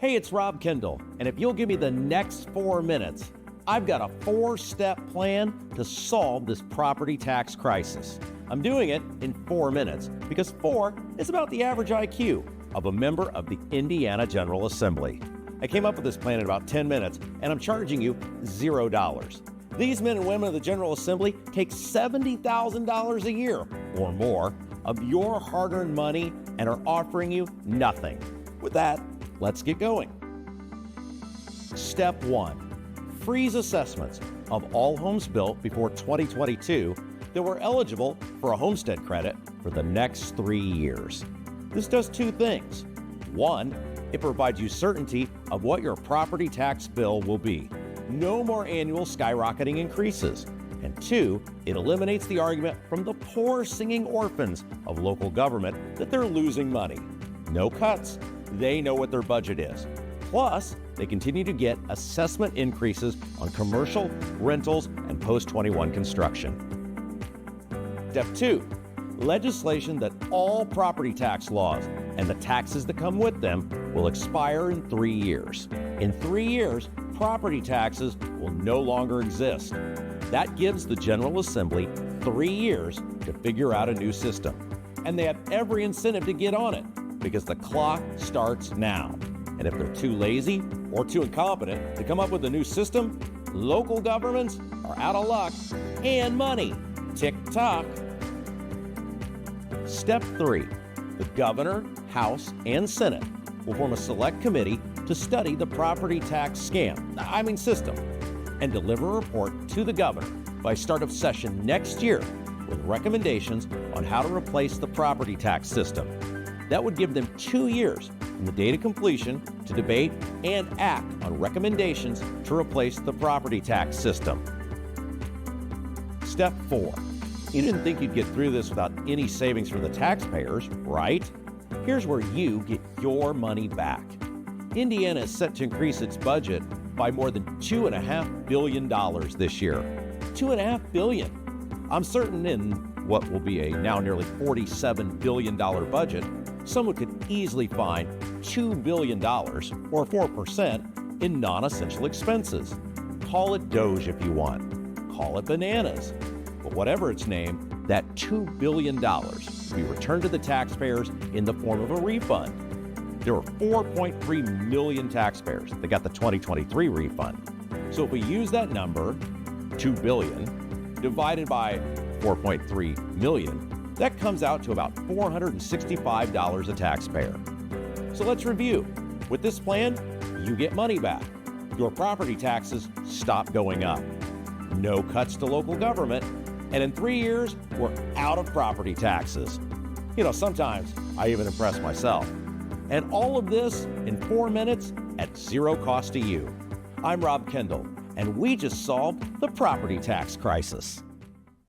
Hey, it's Rob Kendall, and if you'll give me the next 4 minutes, I've got a 4-step plan to solve this property tax crisis. I'm doing it in 4 minutes because 4 is about the average IQ of a member of the Indiana General Assembly. I came up with this plan in about 10 minutes, and I'm charging you $0. These men and women of the General Assembly take $70,000 a year or more of your hard-earned money and are offering you nothing. With that, let's get going. Step 1. Freeze assessments of all homes built before 2022 that were eligible for a homestead credit for the next 3 years. This does 2 things. 1, it provides you certainty of what your property tax bill will be. No more annual skyrocketing increases. And 2, it eliminates the argument from the poor singing orphans of local government that they're losing money. No cuts. They know what their budget is. Plus, they continue to get assessment increases on commercial, rentals, and post-21 construction. Step 2, legislation that all property tax laws and the taxes that come with them will expire in 3 years. In 3 years, property taxes will no longer exist. That gives the General Assembly 3 years to figure out a new system. And they have every incentive to get on it, because the clock starts now. And if they're too lazy or too incompetent to come up with a new system, local governments are out of luck and money. Tick-tock. Step 3. The Governor, House, and Senate will form a select committee to study the property tax system, and deliver a report to the governor by start of session next year with recommendations on how to replace the property tax system. That would give them 2 years from the date of completion to debate and act on recommendations to replace the property tax system. Step 4. You didn't think you'd get through this without any savings from the taxpayers, right? Here's where you get your money back. Indiana is set to increase its budget by more than $2.5 billion this year. $2.5 billion. I'm certain in what will be a now nearly $47 billion budget, someone could easily find $2 billion, or 4%, in non-essential expenses. Call it Doge if you want. Call it bananas. But whatever its name, that $2 billion will be returned to the taxpayers in the form of a refund. There were 4.3 million taxpayers that got the 2023 refund. So if we use that number, $2 billion, divided by 4.3 million, that comes out to about $465 a taxpayer. So let's review. With this plan, you get money back. Your property taxes stop going up. No cuts to local government. And in 3 years, we're out of property taxes. You know, sometimes I even impress myself. And all of this in 4 minutes at zero cost to you. I'm Rob Kendall, and we just solved the property tax crisis.